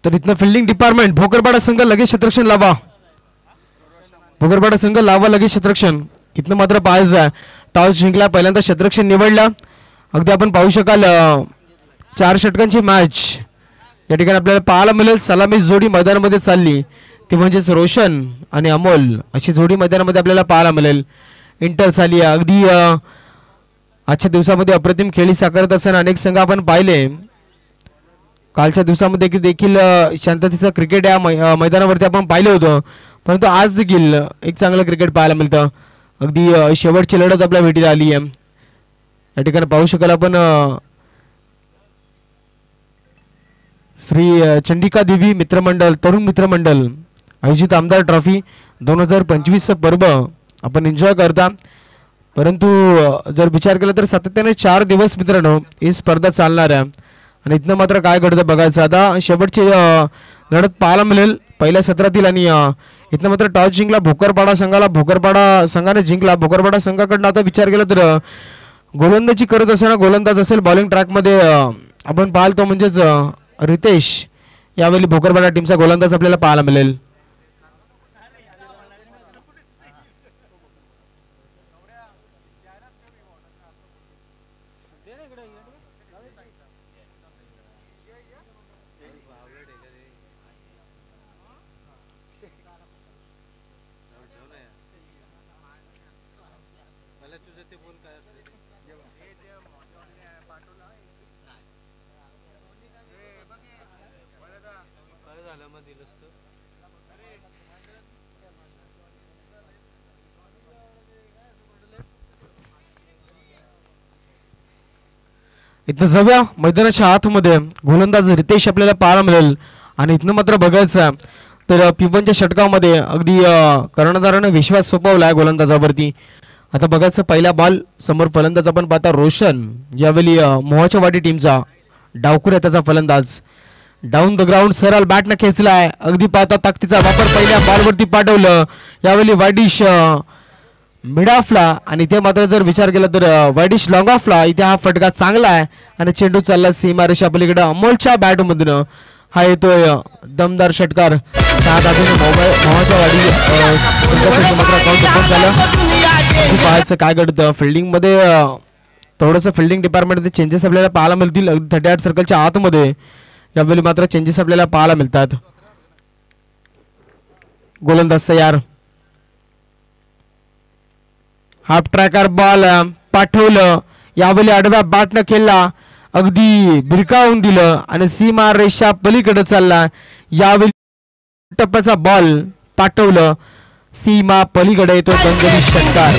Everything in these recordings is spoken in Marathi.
तर इथनं फिल्डिंग डिपार्टमेंट भोकरपाडा संघ लगेच क्षेत्ररक्षण लावा. भोकरपाडा संघ लावा लगेच क्षेत्ररक्षण. इथनं मात्र पाहायचं टॉस जिंकला पहिल्यांदा क्षेत्ररक्षण निवडला. अगदी आपण पाहू शकाल 4 षटकांची मॅच या ठिकाणी आपल्याला पाहायला मिळेल. सलामी जोडी मैदानामध्ये चालली ती म्हणजेच रोशन आणि अमोल अशी जोडी मैदानामध्ये आपल्याला पाहायला मिळेल. इंटर झाली अगदी आजच्या दिवसामध्ये अप्रतिम खेळी साकारत असताना अनेक संघ आपण पाहिले. कालच्या दिवसामध्ये देखील शांततेचं क्रिकेट या मैदानावरती आपण पाहिलं होतं, परंतु आज देखील एक चांगलं क्रिकेट पाहायला मिळतं. अगदी शेवटची लढत आपल्या भेटीला आली आहे. या ठिकाणी पाहू शकाल आपण श्री चंडिका देवी मित्रमंडळ तरुण मित्रमंडळ आयोजित आमदार ट्रॉफी 2025 पर्व आपण एन्जॉय करता. परंतु जर विचार केला तर सातत्याने 4 दिवस मित्रांनो ही स्पर्धा चालणार आहे आणि इथनं मात्र काय घडतं बघायचं. आता शेवटची लढत पाहायला मिळेल पहिल्या सत्रातील आणि इथनं मात्र टॉस जिंकला भोकरपाडा संघाला. भोकरपाडा संघाने जिंकला. भोकरपाडा संघाकडनं आता विचार केला तर गोलंदाजी करत असताना गोलंदाज असेल बॉलिंग ट्रॅकमध्ये आपण पाहतो म्हणजेच रितेश यावेळी भोकरपाडा टीमचा गोलंदाज आपल्याला पाहायला मिळेल. इथं जाऊया मैदानाच्या आतमध्ये गोलंदाज रितेश आपल्याला पाहायला मिळेल आणि इथनं मात्र बघायचं तर P1च्या षटकामध्ये अगदी कर्णधाराने विश्वास सोपवला आहे गोलंदाजावरती. आता बघायचं पहिला बॉल समोर फलंदाज आपण पाहता रोशन यावेळी मोहाच्या वाडी टीमचा डावखुऱ्या त्याचा फलंदाज डाऊन द ग्राउंड सरळ बॅटनं खेचलाय. अगदी पाहता ताकदीचा वापर पहिल्या बॉलवरती पाठवलं यावेळी वायडिश मिड ऑफला आणि इथे मात्र जर विचार केला तर वायडिश लॉंग ऑफला. इथे हा फटका चांगला आहे आणि चेंडू चालला सीमारेषा पलीकडे अमोलच्या बॅटमधून हा येतोय दमदार षटकार. मोहाच्या वाडी पाहायचं काय घडतं फिल्डिंग मध्ये. थोडंसं फिल्डिंग डिपार्टमेंटमध्ये चेंजेस आपल्याला पाहायला मिळतील. 38 सर्कलच्या आतमध्ये यावेळी मात्र चेंजेस आपल्याला पाहायला मिळतात. गोलंदाज तयार. हाफ ट्रॅकर बॉल पाठवलं यावेळी आडव्या बॅटनं खेळला अगदी भिरकावून दिलं आणि सीमा रेषा पलीकडे चालला. यावेळी टप्प्याचा बॉल पाठवलं सीमा पलीकडे येतो दणदणीत षटकार.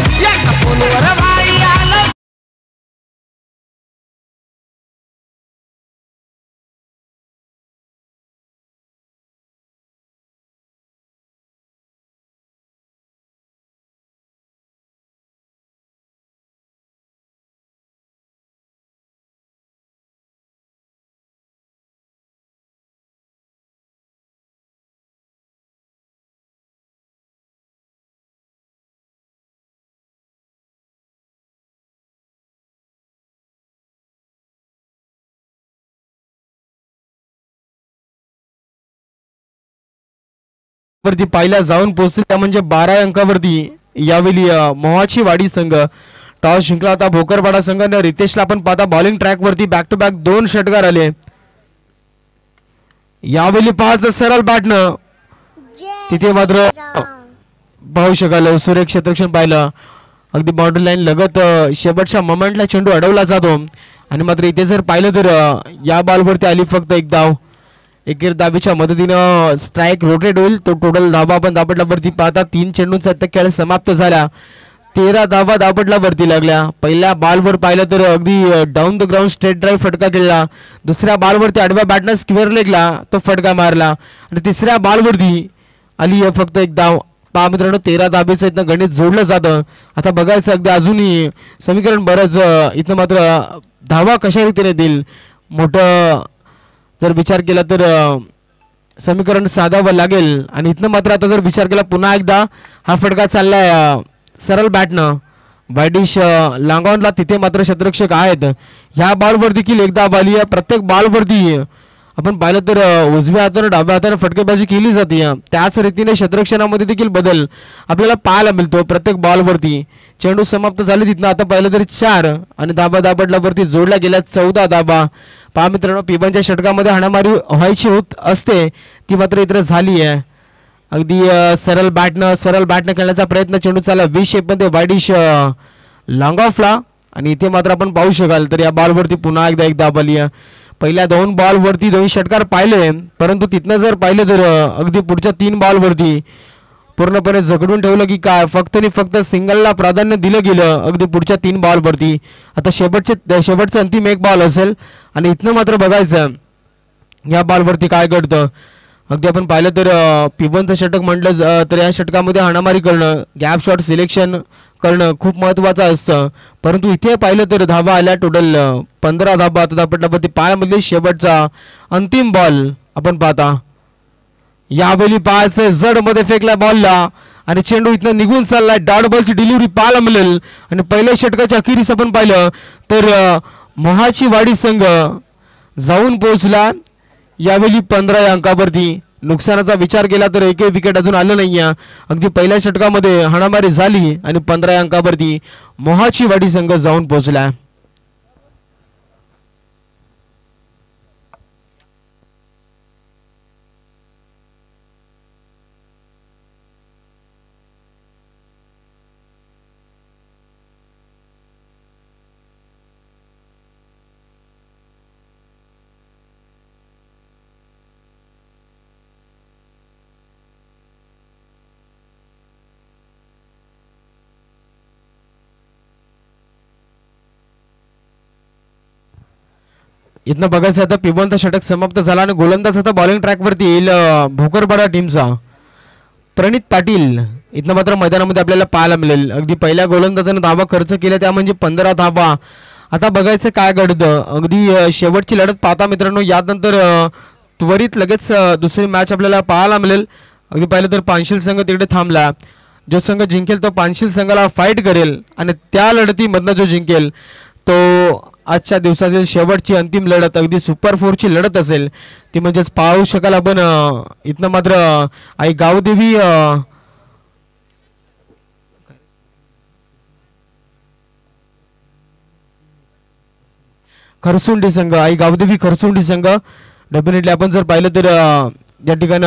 वरती पाहिला जाऊन पोहोचला म्हणजे 12 अंकावरती यावेळी मोहाची वाडी संघ टॉस जिंकला होता. भोकरपाडा संघाने रितेशला आपण पाहता बॉलिंग ट्रॅक वरती बॅक टू बॅक 2 षटकार आले. यावेळी 5 सरळ बॅटनं तिथे मात्र पाहू शकाल सुरेख क्षेत्ररक्षण पाहिलं अगदी बाउंड्री लाईन लगत शेवटच्या मोमेंटला चेंडू अडवला जातो आणि मात्र इथे जर पाहिलं तर या बॉलवरती आली फक्त एक धाव. एकेर धावेच्या मदतीनं स्ट्राईक रोटेट होईल. तो टोटल धावा आपण धावपटलावरती पाहता 3 चेंडूंचा खेळ समाप्त झाला. 13 धावा धावपटलावरती लागल्या. पहिल्या बॉलवर पाहिलं तर अगदी down the ground straight drive फटका केला. दुसऱ्या बॉलवरती आडव्या बॅटनं स्क्वेअर लेगला तो फटका मारला आणि तिसऱ्या बॉलवरती आली फक्त एक धाव. पहा मित्रांनो 13 धावेचं इथं गणित जोडलं जातं. आता बघायचं अगदी अजूनही समीकरण बरंच इथं मात्र धावा कशा रीतीने देईल मोठं जर विचार केला तर समीकरण साधावं लागेल आणि इथनं मात्र आता जर विचार केला पुन्हा एकदा हा फटका चाललाय सरळ बॅटनं वायडिश लांगॉनला. तिथे मात्र क्षेत्ररक्षक आहेत. ह्या बॉलवर देखील एकदा बाली प्रत्येक बॉलवरती आपण पाहिलं तर उजव्या हाताने डाव्या हाताने फटकेबाजी केली जाते. त्याच रीतीने क्षेत्ररक्षणामध्ये देखील बदल आपल्याला पाहायला मिळतो. प्रत्येक बॉलवरती चेंडू समाप्त झाले तिथनं आता पाहिलं तरी 4 आणि धाबा दाबडल्यावरती जोडल्या गेल्या 14 धाबा. पहा मित्रांनो, P1च्या षटकामध्ये हाणामारी व्हायची होत असते ती मात्र इतर झाली आहे. अगदी सरळ बॅटनं खेळण्याचा प्रयत्न, चेंडू चालला 20 शेपमध्ये वाईडिश लॉंग ऑफला आणि इथे मात्र आपण पाहू शकाल तर या बॉलवरती पुन्हा एकदा एक धाब आली आहे. पहिल्या 2 बॉलवरती 2 षटकार पाहिले, परंतु तिथनं जर पाहिलं तर अगदी पुढच्या 3 बॉलवरती पूर्णपणे जगडून ठेवलं की काय, फक्त आणि फक्त सिंगलला प्राधान्य दिलं गेलं अगदी पुढच्या 3 बॉलवरती. आता शेवटचं अंतिम 1 बॉल असेल आणि इथनं मात्र बघायचं या बॉलवरती काय घडतं. अगदी आपण पाहिलं तर P1चं षटक म्हटलं तर या षटकामध्ये हाणामारी करणं, गॅप शॉट सिलेक्शन करणं खूप महत्त्वाचं असतं. परंतु इथे पाहिलं तर धावा आल्या टोटल 15 धावा. आता धापटापती पायामधले शेवटचा अंतिम बॉल आपण पाहता. यावेळी पाहायचं जडमध्ये फेकल्या बॉलला आणि चेंडू इथनं निघून चाललाय. डॉट बॉलची डिलिव्हरी पाहायला मिळेल आणि पहिल्या षटकाच्या अखेरीस आपण पाहिलं तर मोहाची वाडी संघ जाऊन पोहोचला यावेळी 15 या अंकावरती. नुकसानाचा विचार केला तर एकही विकेट अजून आलं नाही आहे. अगदी पहिल्या षटकामध्ये हाणामारी झाली आणि 15 या अंकावरती मोहाची वाडी संघ जाऊन पोहोचला. इथनं बघायचं आता P1चं षटक समाप्त झाला आणि गोलंदाज आता बॉलिंग ट्रॅकवरती येईल भोकरपाडा टीमचा प्रणित पाटील. इथनं मात्र मैदानामध्ये आपल्याला पाहायला मिळेल. अगदी पहिल्या गोलंदाजाने धावा खर्च केला त्या म्हणजे 15 धावा. आता बघायचं काय घडतं. अगदी शेवटची लढत पाहता मित्रांनो, यानंतर त्वरित लगेच दुसरी मॅच आपल्याला पाहायला मिळेल. अगदी पाहिलं तर पानशील संघ तिकडे थांबला. जो संघ जिंकेल तो पानशील संघाला फाईट करेल आणि त्या लढतीमधनं जो जिंकेल तो आजच्या दिवसातील शेवटची अंतिम लढत अगदी सुपर 4ची लढत असेल. ती म्हणजेच पाहू शकाल आपण इथनं मात्र आई गावदेवी खरसुंडी संघ, आई गावदेवी खरसुंडी संघ डेफिनेटली आपण जर पाहिलं तर या ठिकाणी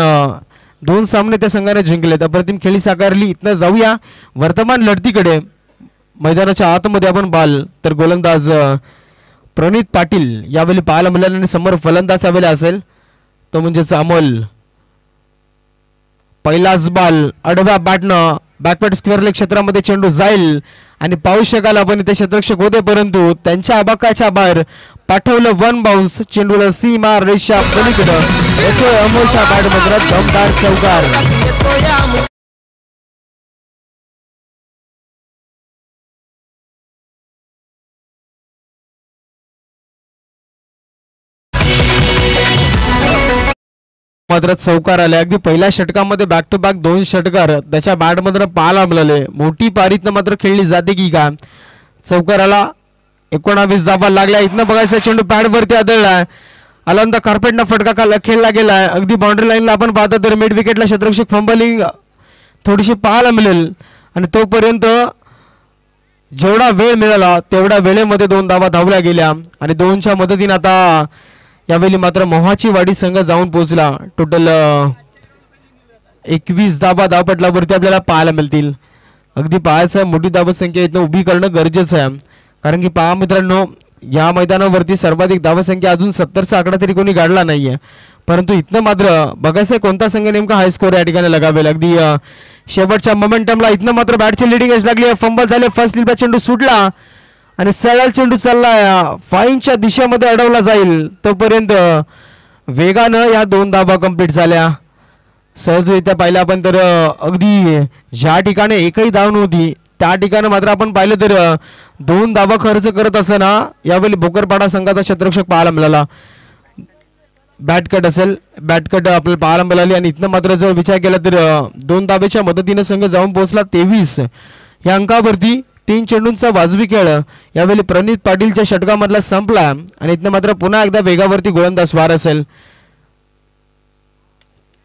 2 सामने त्या संघाने जिंकलेत. अप्रतिम खेळी साकारली. इथनं जाऊया वर्तमान लढतीकडे. मैदानाच्या आतमध्ये आपण पाहाल तर गोलंदाज प्रणित पाटील यावेळी पाहायला मिळाले आणि समोर फलंदाज यावेळी असेल तो म्हणजेच अमोल. पहिलाच बॉल आडव्या बॅटनं बॅकवर्ड स्क्वेअर लेग क्षेत्रामध्ये चेंडू जाईल आणि पाहू शकाल आपण इथे क्षेत्ररक्षक होते परंतु त्यांच्या अबाकाच्या बाहेर पाठवलं 1 बाउन्स. चेंडूला सीमा रेषा पलीकडे अमोलच्या बॅटमध्ये दमदार चौकार. मात्र चौकार आले. अगदी पहिल्या षटकामध्ये बॅक टू बॅक 2 षटकार त्याच्या बॅटमध्ये पाहायला मिळाले. मोठी पारीतनं मात्र खेळली जाते की का. चौकाराला 19 धावा लागल्या. इथनं बघायचं चेंडू पॅडवरती आदळलाय. अलंदा कार्पेटनं फटका खेळला गेलाय. अगदी बाउंड्री लाईनला आपण पाहतो तर मिड विकेटला क्षेत्ररक्षक फंबलिंग थोडीशी पाहायला मिळेल आणि तोपर्यंत जेवढा वेळ मिळाला तेवढ्या वेळेमध्ये 2 धावा धावल्या गेल्या आणि 2च्या मदतीने आता यावेळी मात्र मोहाची वाडी संघ जाऊन पोहोचला. टोटल 21 धावा धावपटलावरती आपल्याला पाहायला मिळतील. अगदी पाहायचं मोठी धावसंख्या इथं उभी करणं गरजेचं आहे कारण की पहा मित्रांनो या मैदानावरती सर्वाधिक धावसंख्या अजून 70चा आकडा तरी कोणी गाडला नाहीये. परंतु इथनं मात्र बघायचं कोणता संघ नेमका हाय स्कोर या ठिकाणी लगावेल. अगदी शेवटच्या मोमेंटमला इथनं मात्र बॅटची लिडिंग एज लागली. फंबल झाले. फर्स्ट स्लिपला चेंडू सुटला आणि सरळ चेंडू चाललाय फाईनच्या दिशेमध्ये अडवला जाईल. तोपर्यंत वेगानं या 2 धावा कंप्लीट झाल्या. सहजरित्या पाहिलं आपण तर अगदी ज्या ठिकाणी एकही धाव नव्हती त्या ठिकाणी मात्र आपण पाहिलं तर 2 धावा खर्च करत असताना यावेळी भोकरपाडा संघाचा क्षेत्ररक्षक पाहायला मिळाला. बॅटकट असेल, बॅटकट आपल्याला पाहायला मिळाली आणि इथनं मात्र जर विचार केला तर 2 धावेच्या मदतीने संघ जाऊन पोहोचला 23 या अंकावरती. 3 चेंडूंचा वाजवी खेळ यावेळी प्रणित पाटीलच्या षटकामधला संपला आणि इथनं मात्र पुन्हा एकदा वेगावरती गोलंदाज स्वार असेल.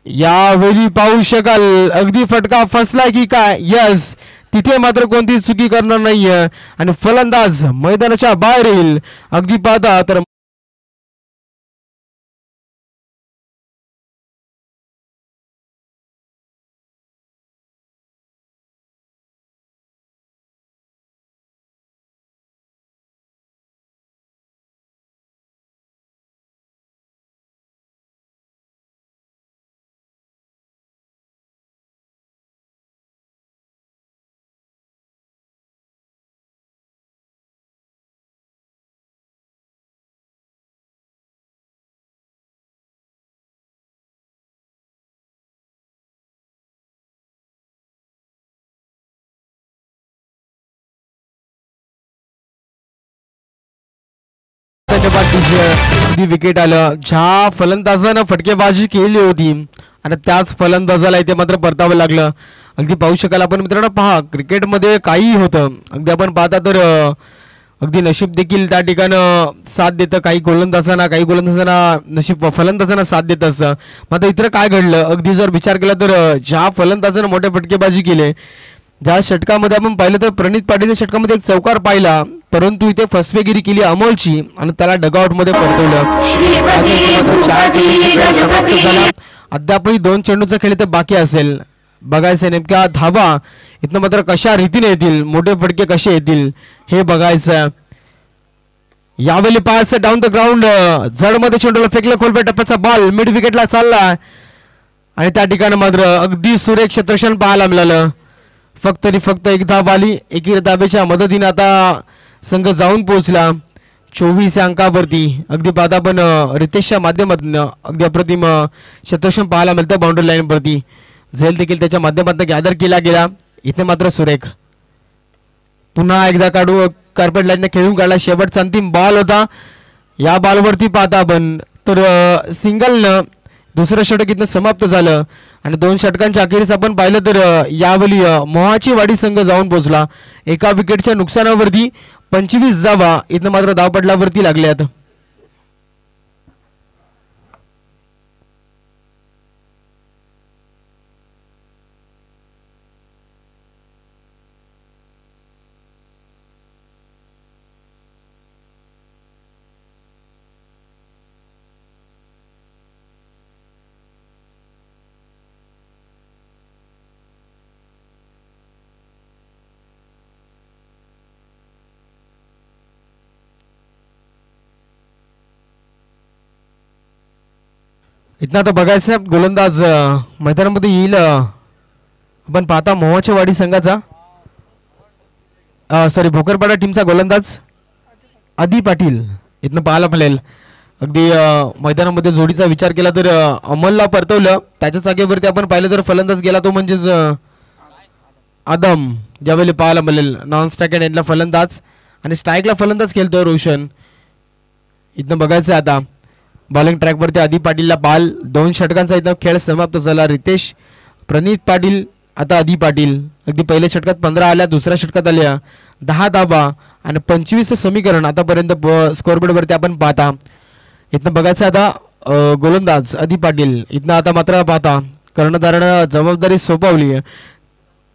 यावेळी पाहू शकाल अगदी फटका फसला की काय. यस, तिथे मात्र कोणती चुकी करणार नाहीये आणि फलंदाज मैदानाच्या बाहेर येईल. अगदी पाहता तर अगदी विकेट आलं. ज्या फलंदाजानं फटकेबाजी केली होती आणि त्याच फलंदाजाला इथे मात्र परतावं लागलं. अगदी पाहू शकाल आपण मित्रांनो. पहा, क्रिकेटमध्ये काही होतं. अगदी आपण पाहता तर अगदी नशीब देखील त्या ठिकाणं साथ देतं. काही गोलंदाजांना नशीब फलंदाजांना साथ देत असतं. मात्र इतर काय घडलं अगदी जर विचार केला तर ज्या फलंदाजानं मोठे फटकेबाजी केले, ज्या षटकामध्ये आपण पाहिलं तर प्रणित पाटीलच्या षटकामध्ये एक चौकार पाहिला, परंतु इथे फसवेगिरी केली अमोलची आणि त्याला डगआउटमध्ये परतवलं. अद्यापही 2 चेंडूचा खेळ तर बाकी असेल. बघायचं नेमक्या धावा इथनं मात्र कशा रीतीने येतील, मोठे फटके कसे येतील हे बघायचं. यावेळी पास डाऊन द ग्राउंड, जडमध्ये चेंडूला फेकलं. खोलव्या टप्प्याचा बॉल मिड विकेटला चालला आणि त्या ठिकाणी मात्र अगदी सुरेख क्षेत्ररक्षण पाहायला मिळालं. फक्त एक धाव आली. एकी धावेच्या मदतीने आता संघ जाऊन पोहोचला 24 या अंकावरती. अगदी पाहता पण रितेशच्या माध्यमातून अगदी अप्रतिम क्षेत्ररक्षण पाहायला मिळतं बाउंड्री लाईनवरती. झेल देखील त्याच्या माध्यमातून गॅदर केला गेला. इथे मात्र सुरेख पुन्हा एकदा कार्पेट लाईनने खेळून काढला. शेवटचा अंतिम बॉल होता. या बॉलवरती पाहता आपण तर सिंगलनं दुसरं षटक इथनं समाप्त झालं आणि 2 षटकांच्या अखेरीस आपण पाहिलं तर यावेळी मोहाची वाडी संघ जाऊन पोहोचला. एका विकेटच्या नुकसानावरती 25 धावा इथनं मात्र धावपटलावरती लागल्यात. इथं आता बघायचं गोलंदाज मैदानामध्ये येईल. आपण पाहता मोहाच्या वाडी संघाचा भोकरपाडा टीमचा गोलंदाज आदी पाटील इथनं पाहायला मिळेल. अगदी मैदानामध्ये जोडीचा विचार केला तर अमलला परतवलं. त्याच्या जागेवरती आपण पाहिलं तर फलंदाज गेला तो म्हणजेच आदम ज्यावेळी पाहायला मिळेल. नॉन स्ट्राईक एंडला फलंदाज आणि स्ट्राईकला फलंदाज खेळतोय रोशन. इथनं बघायचं आता बॉलिंग ट्रॅकवरती आदी पाटीलला बॉल. 2 षटकांचा इथं खेळ समाप्त झाला. रितेश, प्रणित पाटील, आता आदी पाटील. अगदी पहिल्या षटकात 15 आल्या, दुसऱ्या षटकात आल्या 10 धावा आणि 25 समीकरण आतापर्यंत स्कोअरबोर्डवरती आपण पाहता. इथनं बघायचं आता गोलंदाज आदी पाटील. इथनं आता मात्र पाहता कर्णधारानं जबाबदारी सोपवली.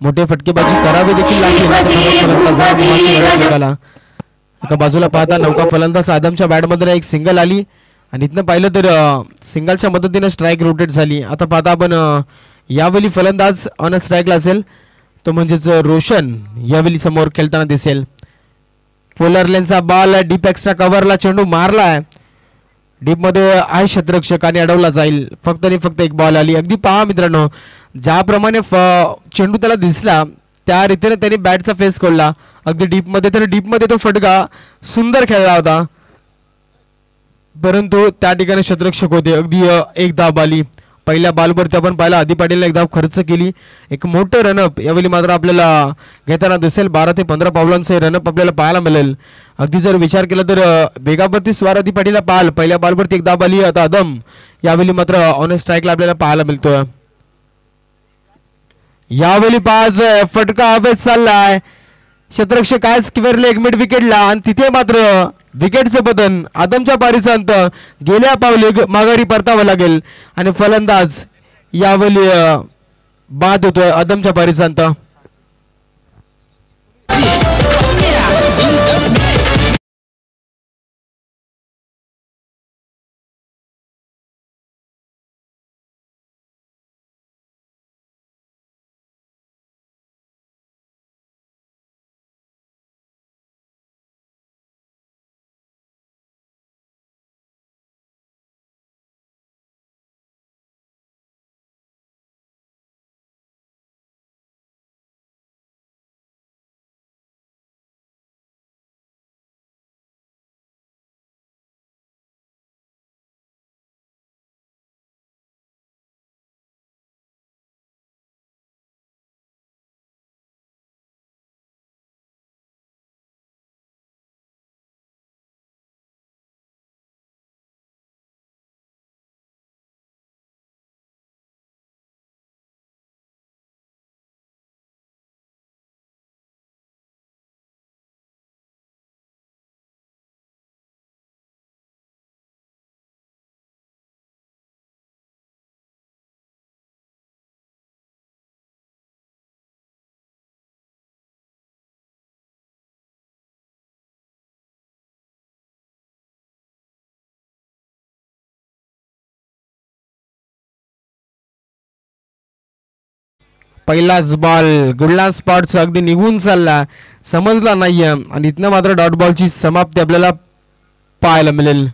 मोठे फटकेबाजी करावे देखील लागले. एका बाजूला पाहता नौका फलंदाज आदमच्या बॅटमध्ये एक सिंगल आली आणि इथनं पाहिलं तर सिंगलच्या मदतीने स्ट्राईक रोटेट झाली. आता पाहता आपण यावेळी फलंदाज ऑन स्ट्राईकला असेल तो म्हणजेच रोशन यावेळी समोर खेळताना दिसेल. पोलर लेनचा बॉल डीप एक्स्ट्रा कव्हरला चेंडू मारलाय. डीपमध्ये आहे क्षेत्ररक्षक आणि अडवला जाईल. फक्त एक बॉल आली. अगदी पहा मित्रांनो, ज्याप्रमाणे चेंडू त्याला दिसला त्या रीतीने त्यांनी बॅटचा फेस खोलला. अगदी डीपमध्ये तो फटका सुंदर खेळला होता, परंतु त्या ठिकाणी क्षेत्ररक्षक होते. अगदी एक धाव आली. पहिल्या बॉलवरती आपण पाहिला आदी पाटीलने एक धाव खर्च केली. एक मोठं रनअप यावेळी मात्र आपल्याला घेताना दिसेल. 12 ते 15 पावलांचं रनअप आपल्याला पाहायला मिळेल. अगदी जर विचार केला तर बेगावरती स्वार आदी पाटीलला पाल पहिल्या बॉलवरती एक धाव आली. आता आदम यावेळी मात्र ऑन स्ट्राईकला आपल्याला पाहायला मिळतोय. यावेळी 5 फटका हवेत चाललाय. क्षेत्ररक्षक काय स्क्वेअर लेग मिड विकेटला आणि तिथे मात्र विकेटचं पतन. आदमच्या पारीचा अंत. गेल्या पावले माघारी परतावं लागेल आणि फलंदाज यावेळी बाद होतोय अदमच्या पारीचांत. पहिलाच बॉल गुडला स्पॉट अगदी निघून चालला, समजला नाहीये आणि इथनं मात्र डॉट बॉलची समाप्ती आपल्याला पाहायला मिळेल.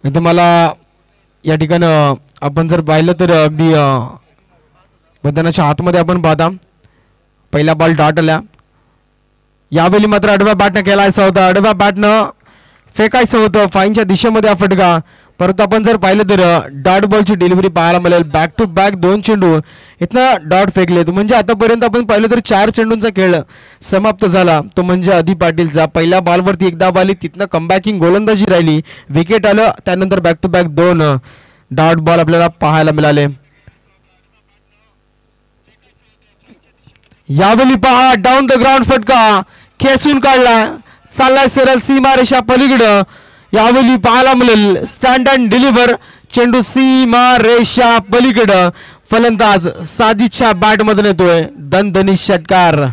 इथे मला या ठिकाणी आपण जर पाहिलं तर अगदी मैदानाच्या आतमध्ये आपण पाहता पहिला बॉल डॉट आला. यावेळी मात्र आडव्या बॅटनं खेळायचा होता, आडव्या बॅटनं फेकायचं होतं फाईनच्या दिशेमध्ये हा फटका. परंतु आपण जर पाहिलं तर डॉट बॉलची डिलिव्हरी पाहायला मिळेल. बॅक टू बॅक 2 चेंडू इथनं डॉट फेकलेत. म्हणजे आतापर्यंत आपण पाहिलं तर 4 चेंडूंचा खेळ समाप्त झाला. तो म्हणजे आदी पाटीलचा पहिल्या बॉलवरती एकदा बाली, तिथनं कमबॅकिंग गोलंदाजी राहिली, विकेट आलं, त्यानंतर back to back 2 dot ball आपल्याला पाहायला मिळाले. यावेळी पहा डाऊन द ग्राउंड फटका खेचून काढला, चाललाय सरळ सीमा रेषा पलीकडं. यावेळी पाहायला मिळेल स्टँड अँड डिलिव्हर चेंडू सीमा रेषा पलीकडं. फलंदाज साजिदच्या बॅट मधून येतोय दणदणीत षटकार.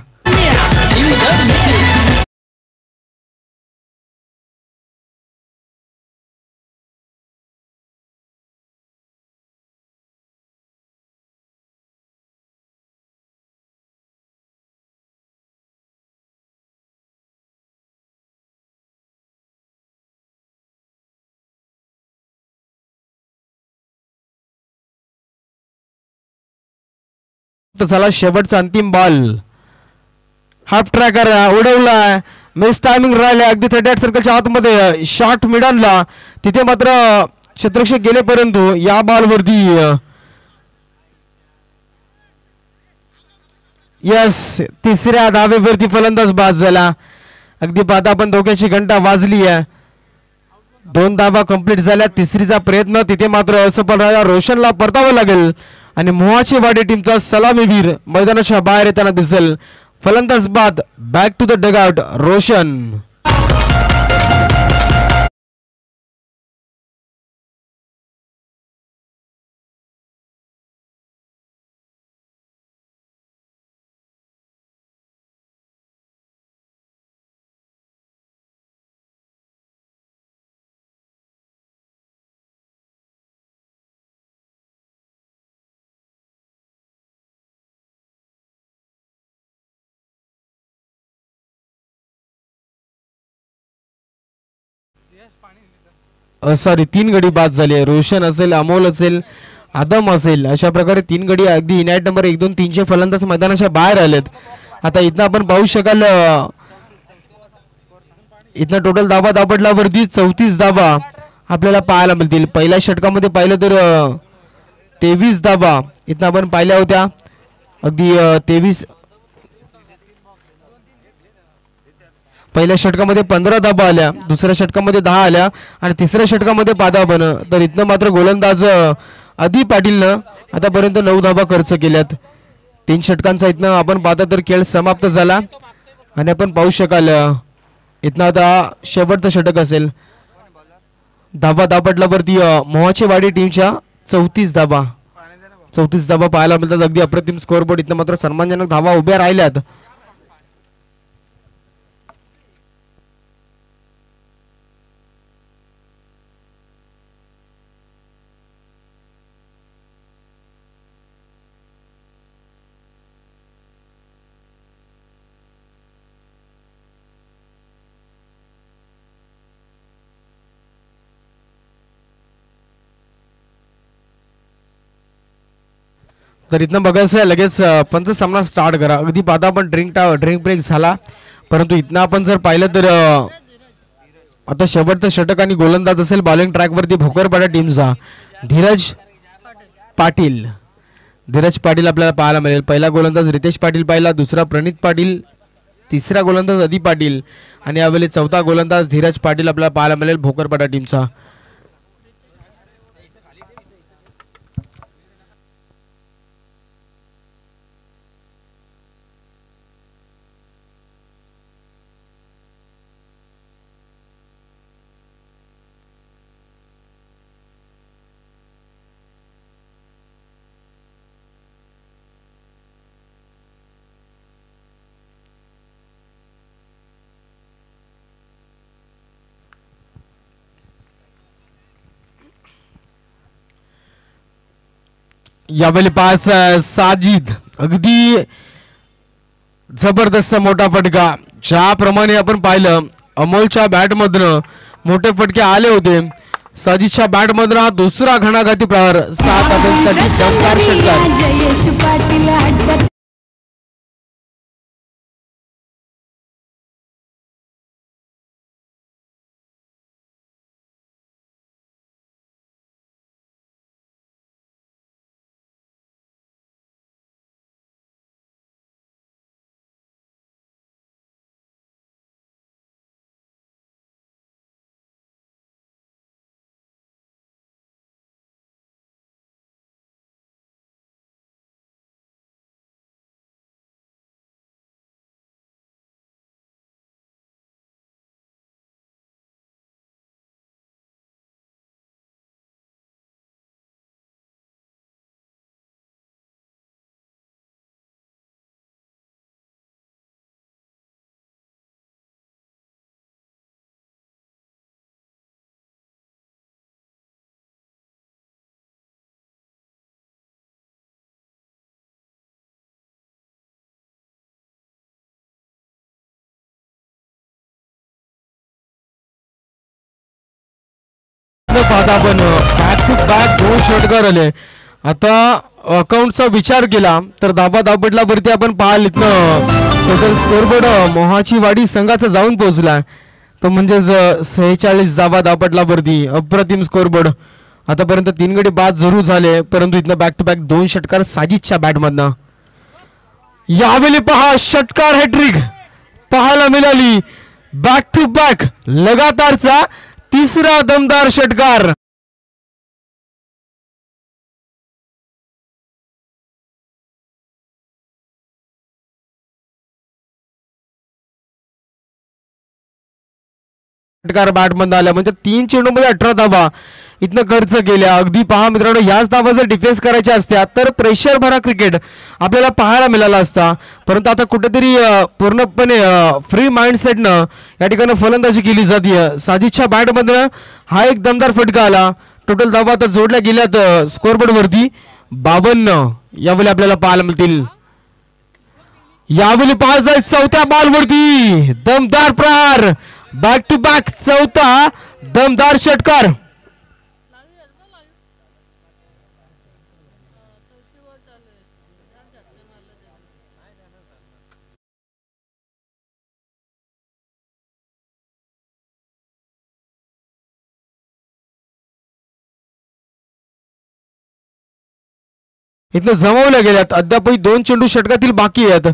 झाला शेवटचा अंतिम बॉल. हाफ ट्रॅकर उडवला, मिस टायमिंग राहिले अगदी 38 सर्कलच्या आतमध्ये शॉट मिडानला. तिथे मात्र क्षेत्ररक्षक गेले, परंतु या बॉलवरती यस तिसऱ्या धावेवरती फलंदाज बाद झाला. अगदी पाहता आपण धोक्याची घंटा वाजली आहे. 2 धावा कंप्लीट झाल्या. तिसरीचा प्रयत्न तिथे मात्र असफल राहिला. रोशनला परतावं लागेल आणि मोहाची वाडी टीमचा सलामीवीर मैदानाच्या बाहेर येताना दिसेल. फलंदाज बाद, back to the dugout Roshan. Sorry 3 गडी बाद झाले. रोशन असेल, अमोल असेल, आदम असेल, अशा प्रकारे 3 गडी अगदी इनायत नंबर 1 2 3 चे फलंदाज मैदानाच्या बाहेर आलेत. आता इथं आपण पाहू शकाल इथं टोटल धावा दाबडल्यावरती 34 धावा आपल्याला पाहायला मिळतील. पहिल्या षटकामध्ये पाहिलं तर 23 धावा इथं आपण पाहिल्या होत्या. अगदी 23 पहिल्या षटकामध्ये 15 धाबा आल्या, दुसऱ्या षटकामध्ये 10 आल्या आणि तिसऱ्या षटकामध्ये 5 धाबा. तर इथनं मात्र गोलंदाज आदी पाटीलनं आतापर्यंत 9 धाबा खर्च केल्यात. 3 षटकांचा इथनं आपण पाहता तर खेळ समाप्त झाला आणि आपण पाहू शकाल इथनं आता शेवटचं षटक असेल. धाबा दापटला वरती मोहाची वाडी टीमच्या 34 धाबा पाहायला मिळतात. अगदी अप्रतिम स्कोअरबोर्ड. इथं मात्र सन्मानजनक धावा उभ्या राहिल्यात. तर इथनं बघायचं आहे लगेच पंच सामना स्टार्ट करा. अगदी पाहता आपण ड्रिंक ब्रेक झाला, परंतु इथनं आपण जर पाहिलं तर आता शेवटचं षटक आणि गोलंदाज असेल बॉलिंग ट्रॅकवरती भोकरपाडा टीमचा धीरज पाटील आपल्याला पाहायला मिळेल. पहिला गोलंदाज रितेश पाटील पाहिला, दुसरा प्रणित पाटील, तिसरा गोलंदाज अदी पाटील आणि यावेळी चौथा गोलंदाज धीरज पाटील आपल्याला पाहायला मिळेल भोकरपाडा टीमचा. यावेळी पाच साजिद अगदी जबरदस्त मोठा फटका. ज्याप्रमाणे आपण पाहिलं अमोलच्या बॅट मधनं मोठे फटके आले होते, साजिदच्या बॅट मधनं हा दुसरा घणाघाती प्रहार 7 धावांसाठी दमदार षटकार. पाहता आपण बॅक टू बॅक 2 षटकार आले. आता अकाउंटचा विचार केला तर धाबा दापटला वरती आपण पाहाल इथनं टोटल स्कोअरबोर्ड मोहाची वाडी संघाचा जाऊन पोहोचला. तो म्हणजेच 46 धाबा दापटला वरती अप्रतिम स्कोअरबोर्ड. आतापर्यंत 3 गडी बाद जरूर झाले, परंतु इथनं बॅक टू बॅक 2 षटकार साजिदच्या बॅटमधनं. यावेळी पहा षटकार हॅट्रिक पाहायला मिळाली. बॅक टू बॅक लगातारचा तिसरा दमदार षटकार. षटकार बॅटमध्ये आल्या म्हणजे 3 चेंडूमध्ये 18 धावा इथनं खर्च केल्या. अगदी पहा मित्रांनो, याच धावा जर डिफेन्स करायच्या असत्या तर प्रेशर भरा क्रिकेट आपल्याला पाहायला मिळाला असता, परंतु आता कुठेतरी पूर्णपणे फ्री माइंडसेटनं या ठिकाणी फलंदाजी केली जाते. साजिदच्या बॅटमध्ये हा एक दमदार फटका आला. टोटल धावा आता जोडल्या गेल्यात स्कोअरबोर्ड वरती 52 यावेळी आपल्याला पाहायला मिळतील. यावेळी पाहायला जाईल चौथ्या बॉलवरती दमदार प्रहार. बॅक टू बॅक चौथा दमदार षटकार. इथनं जमवल्या गेल्यात. अद्यापही 2 चेंडू षटकातील बाकी आहेत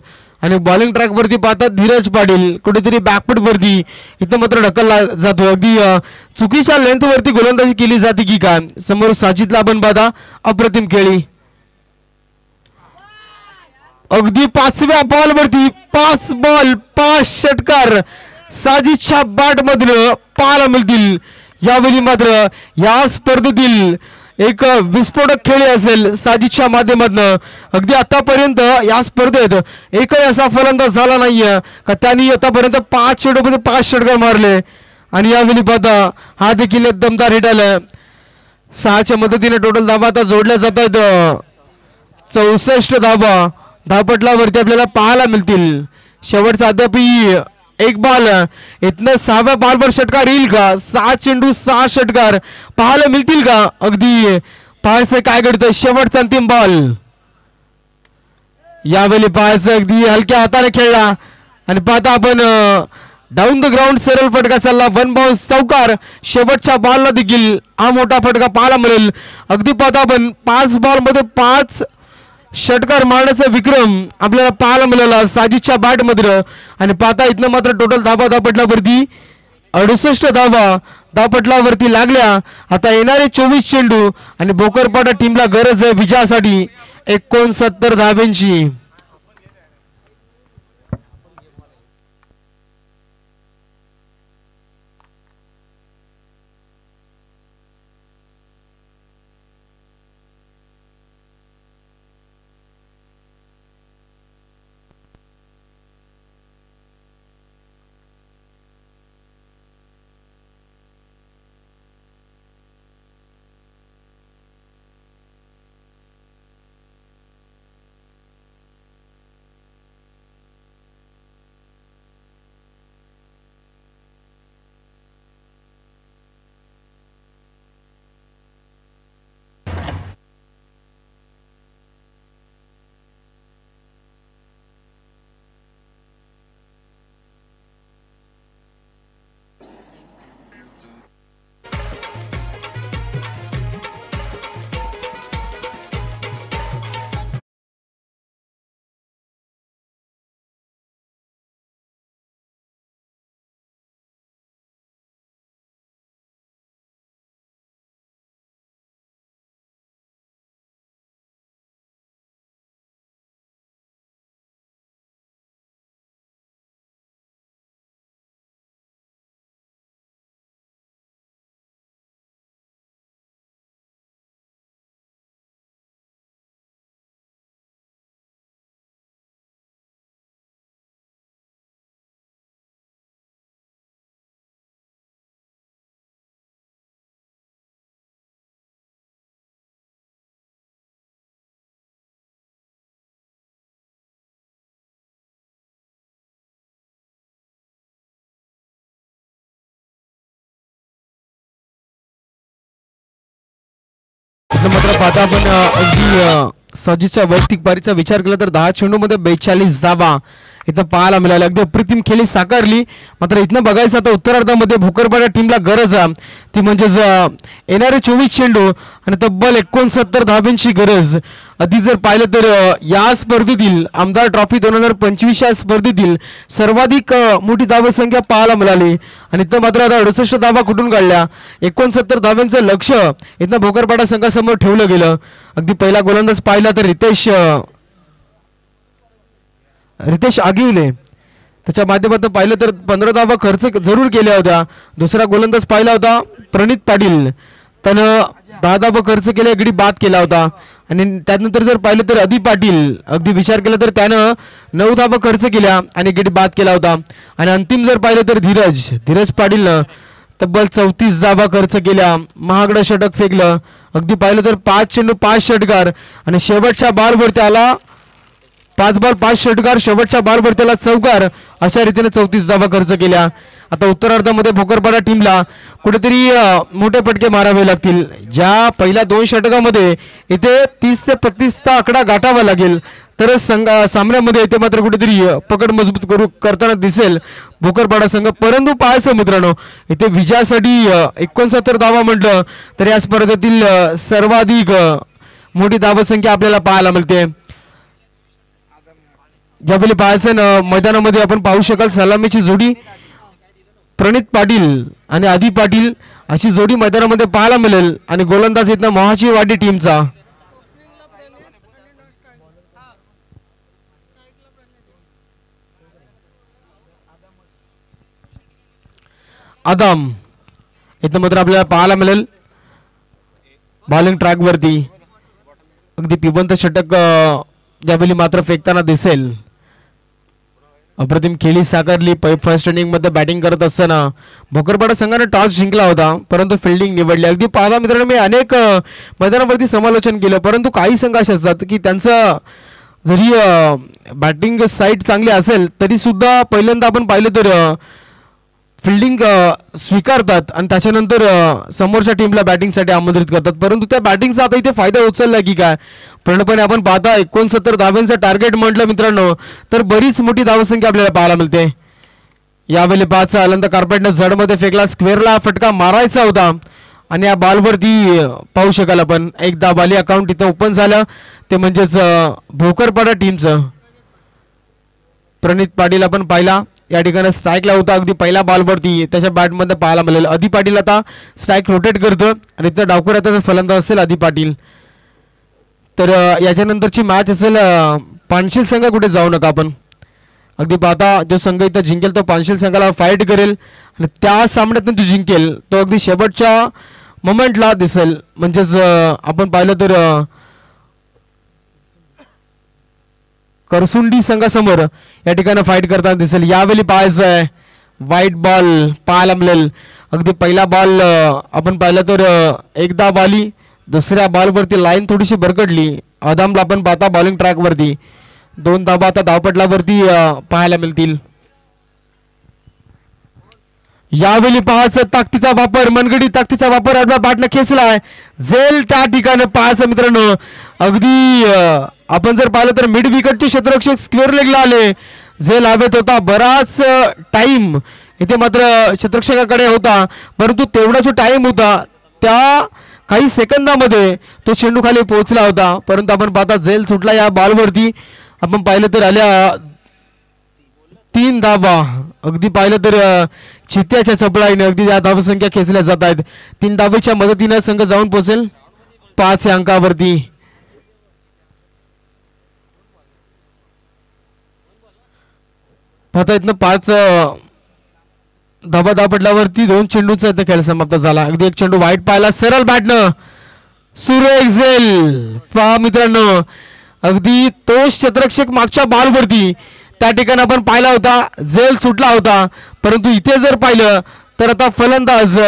आणि बॉलिंग ट्रॅक वरती पाहतात धीरज पाटील कुठेतरी बॅकफुट वरती इथं मात्र ढकलला जातो. अगदी चुकीच्या लेंथ वरती गोलंदाजी केली जाते की काय. समोर साजिदला आपण पाहता अप्रतिम खेळी. अगदी 5व्या बॉल वरती 5 बॉल 5 षटकार साजिदच्या बाट मधून पाहायला मिळतील. यावेळी मात्र या स्पर्धेतील एक विस्फोटक खेळ असेल साजिदच्या माध्यमातून. अगदी आतापर्यंत या स्पर्धेत एकही असा फलंदाज झाला नाहीये का त्यांनी आतापर्यंत 5 चेंडूमध्ये 5 षटकार मारले. आणि यावेळी पाहता हा देखील एक दमदार हिट आलाय. 6च्या मदतीने टोटल धावा आता जोडल्या जात आहेत. 64 धावा धावपटलावरती आपल्याला पाहायला मिळतील. शेवटचा अद्यापही एक बॉल. इथनं 6व्या बॉलवर षटकार येईल का? 6 चेंडू 6 षटकार पाहायला मिळतील का? अगदी पाहायचं काय घडतं. शेवटचा अंतिम बॉल. यावेळी पाहायचं अगदी हलक्या हाताने खेळला आणि पाहता आपण डाऊन द ग्राउंड सरळ फटका चालला. 1 बाउन्स चौकार. शेवटच्या बॉलला देखील हा मोठा फटका पाहायला मिळेल. अगदी पाहता आपण 5 बॉल मध्ये 5 षटकार मारण्याचा विक्रम आपल्याला पाहायला मिळाला साजिदच्या बॅट मध्ये. आणि पाहता इथनं मात्र टोटल धावा धावपटलावरती 68 धावा धावपटलावरती लागल्या. आता येणारे 24 चेंडू आणि भोकरपाडा टीमला गरज आहे विजयासाठी 69 धाव्यांची. मात्र पाहता आपण अगदी साजिदच्या वैयक्तिक पारीचा विचार केला तर 10 चेंडूमध्ये 42 धावा इथं पाहायला मिळाल्या. अगदी अप्रतिम खेळी साकारली. मात्र इथनं बघायचं आता उत्तरार्धामध्ये भोकरपाडा टीमला गरज आहे ती म्हणजेच येणारे 24 चेंडू आणि तब्बल 69 धाब्यांची गरज. आधी जर पाहिलं तर या स्पर्धेतील आमदार ट्रॉफी 2025 या स्पर्धेतील सर्वाधिक मोठी धावसंख्या पाहायला मिळाली. आणि इथं मात्र आता 68 धावा कुठून काढल्या. 69 धाव्यांचं लक्ष इथं भोकरपाडा संघासमोर ठेवलं गेलं. अगदी पहिला गोलंदाज पाहिला तर रितेश आगिवले त्याच्या माध्यमातून पाहिलं तर 15 धावा खर्च जरूर केल्या होत्या. दुसरा गोलंदाज पाहिला होता प्रणित पाटील, त्यानं 10 धावा खर्च केल्या, गडी बाद केला होता. आणि त्यानंतर जर पाहिलं तर अदी पाटील अगदी विचार केला तर त्यानं 9 धावा खर्च केल्या आणि गडी बाद केला होता. आणि अंतिम जर पाहिलं तर धीरज पाटीलनं तब्बल 34 धावा खर्च केल्या, महागडं षटक फेकलं. अगदी पाहिलं तर 5 चेंडू 5 षटकार आणि शेवटच्या बॉलवर त्याला 5 बॉल 5 षटकार, शेवटच्या बॉलवर त्याला चौकार, अशा रीतीने 34 धावा खर्च केल्या. आता उत्तरार्धामध्ये भोकरपाडा टीमला कुठेतरी मोठे फटके मारावे लागतील. ज्या पहिल्या 2 षटकामध्ये इथे 30 ते 35 चा आकडा गाठावा लागेल तरच सामन्यामध्ये इथे मात्र कुठेतरी पकड मजबूत करताना दिसेल भोकरपाडा संघ. परंतु पाहायचं मित्रांनो इथे विजयासाठी 69 धावा म्हटलं तर या स्पर्धेतील सर्वाधिक मोठी धावसंख्या आपल्याला पाहायला मिळते. ज्यावेळी पाहायचं मैदानामध्ये आपण पाहू शकाल सलामीची जोडी प्रणित पाटील आणि आदी पाटील अशी जोडी मैदानामध्ये पाहायला मिळेल. आणि गोलंदाज इथं मोहाची वाडी टीमचा आदम इथं मात्र आपल्याला पाहायला मिळेल बॉलिंग ट्रॅक वरती अगदी पिबंत षटक यावेळी मात्र फेकताना दिसेल. अप्रतिम खेळी साकारली. फर्स्ट इनिंग मध्ये बॅटिंग करत असताना भोकरपाडा संघाने टॉस जिंकला होता परंतु फिल्डिंग निवडली. अगदी पाहता मित्रांनो मी अनेक मैदानावरती समालोचन केलं परंतु काही संघ असे असतात की त्यांचं जरी बॅटिंग साईड चांगली असेल तरी सुद्धा पहिल्यांदा आपण पाहिलं तर फिल्डिंग स्वीकारतात आणि त्याच्यानंतर समोरच्या टीमला बॅटिंगसाठी आमंत्रित करतात परंतु त्या बॅटिंगचा आता इथे फायदा उचलला की काय. पूर्णपणे आपण पाहता 69 धाव्यांचं टार्गेट म्हटलं मित्रांनो तर बरीच मोठी धावसंख्या आपल्याला पाहायला मिळते. यावेळी 5 अलंत कार्पेटनं जडमध्ये फेकला. स्क्वेअरला फटका मारायचा होता आणि या बॉलवरती पाहू शकाल आपण एकदा बाली अकाउंट इथं ओपन झालं ते म्हणजेच भोकरपाडा टीमचं. प्रणित पाटील आपण पाहिला या ठिकाणी स्ट्राईकला होता अगदी पहिल्या बॉलवरती त्याच्या बॅटमध्ये पाहायला मिळेल. आदी पाटील आता स्ट्राईक रोटेट करतो आणि इथं डावखुऱ्याचा फलंदाज असेल आदी पाटील. तर याच्यानंतरची मॅच असेल पानशेल संघ कुठे जाऊ नका आपण. अगदी पाहता जो संघ इथं जिंकेल तो पानशेल संघाला फाईट करेल आणि त्या सामन्यातून जो जिंकेल तो अगदी शेवटच्या मोमेंटला दिसेल. म्हणजेच आपण पाहिलं तर करसुंडी संघासमोर या ठिकाणी फाईट करताना दिसेल. यावेळी पाहायचं आहे व्हाईट बॉल पाहायला मिळेल. अगदी पहिला बॉल आपण पाहिलं तर एकदा बाली दुसऱ्या बॉलवरती लाईन थोडीशी भरकडली. आदामला आपण पाहता बॉलिंग ट्रॅकवरती 2 धावा आता धावपटलावरती पाहायला मिळतील. यावेळी पाहायचं ताकदीचा वापर मनगडी ताकदीचा वापर आपल्या बॅटनं खेचलाय. झेल त्या ठिकाणी पाहायचं मित्रांनो अगदी आपण जर पाहिलं तर मिड विकेटचे क्षेत्ररक्षक स्क्वेअर लेगला आले. झेल हवेत होता बराच टाइम इथे मात्र क्षेत्ररक्षकाकडे होता परंतु तेवढा जो टाइम होता त्या काही सेकंदामध्ये तो चेंडू खाली पोहोचला होता परंतु आपण पाहता झेल सुटला. या बॉलवरती आपण पाहिलं तर आल्या 3 धावा. अगदी पाहिलं तर चित्त्याच्या चपळाईने अगदी या धावसंख्या खेचल्या जात आहेत. 3 धावेच्या मदतीने संघ जाऊन पोहोचेल 5 या अंकावरती. पाहता इथनं 5 धाबा पडल्यावरती 2 चेंडूचा इथं खेळ समाप्त झाला. अगदी एक चेंडू वाईट पाहिला सरळ बॅटनं सुरेख झेल. पहा मित्रांनो अगदी तो क्षेत्ररक्षक मागच्या बॉलवरती त्या ठिकाणी आपण पाहिला होता झेल सुटला होता परंतु इथे जर पाहिलं तर आता फलंदाज